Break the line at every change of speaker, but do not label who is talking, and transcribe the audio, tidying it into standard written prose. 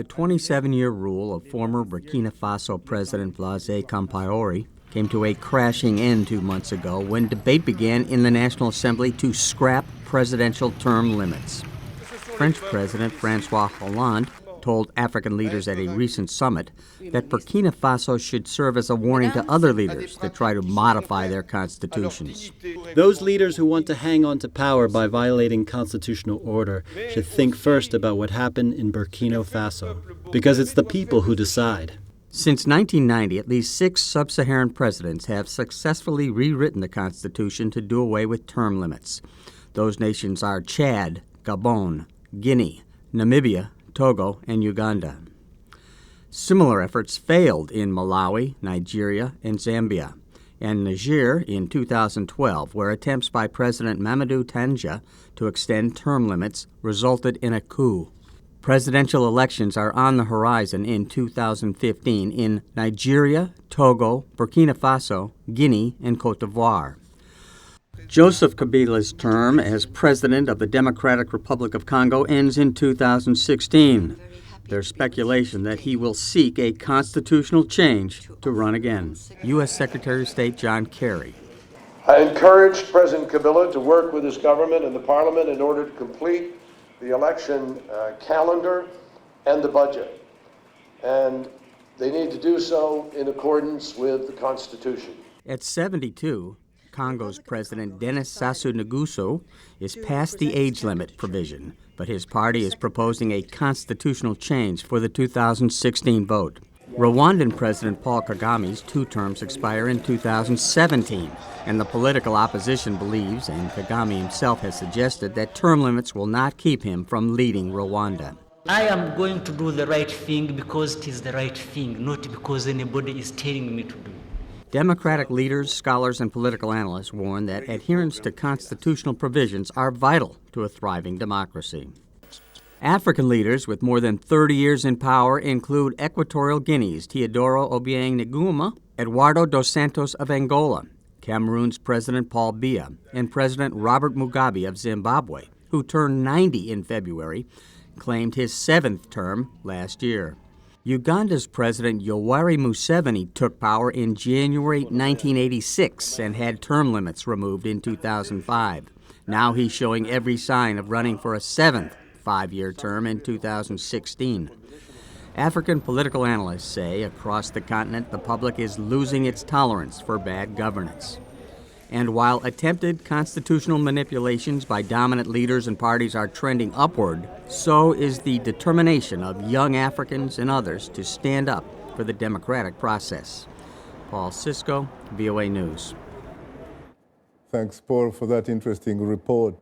The 27-year rule of former Burkina Faso President Blaise Compaoré came to a crashing end 2 months ago when debate began in the National Assembly to scrap presidential term limits. French President François Hollande told African leaders at a recent summit that Burkina Faso should serve as a warning to other leaders that try to modify their constitutions.
Those leaders who want to hang on to power by violating constitutional order should think first about what happened in Burkina Faso, because it's the people who decide.
Since 1990, at least 6 sub-Saharan presidents have successfully rewritten the Constitution to do away with term limits. Those nations are Chad, Gabon, Guinea, Namibia, Togo, and Uganda. Similar efforts failed in Malawi, Nigeria, and Zambia, and Niger in 2012, where attempts by President Mamadou Tanja to extend term limits resulted in a coup. Presidential elections are on the horizon in 2015 in Nigeria, Togo, Burkina Faso, Guinea, and Cote d'Ivoire. Joseph Kabila's term as president of the Democratic Republic of Congo ends in 2016. There's speculation that he will seek a constitutional change to run again. U.S. Secretary of State John Kerry.
I encouraged President Kabila to work with his government and the parliament in order to complete the election calendar and the budget. And they need to do so in accordance with the Constitution.
At 72, Congo's President Denis Sassou Nguesso is past the age limit provision, but his party is proposing a constitutional change for the 2016 vote. Rwandan President Paul Kagame's 2 terms expire in 2017, and the political opposition believes, and Kagame himself has suggested, that term limits will not keep him from leading Rwanda.
I am going to do the right thing because it is the right thing, not because anybody is telling me to do.
Democratic leaders, scholars, and political analysts warn that adherence to constitutional provisions are vital to a thriving democracy. African leaders with more than 30 years in power include Equatorial Guinea's Teodoro Obiang Nguema, Eduardo dos Santos of Angola, Cameroon's President Paul Biya, and President Robert Mugabe of Zimbabwe, who turned 90 in February, claimed his 7th term last year. Uganda's President Yoweri Museveni took power in January 1986 and had term limits removed in 2005. Now he's showing every sign of running for a 7th 5-year term in 2016. African political analysts say across the continent the public is losing its tolerance for bad governance. And while attempted constitutional manipulations by dominant leaders and parties are trending upward, so is the determination of young Africans and others to stand up for the democratic process. Paul Sisco, VOA News.
Thanks, Paul, for that interesting report.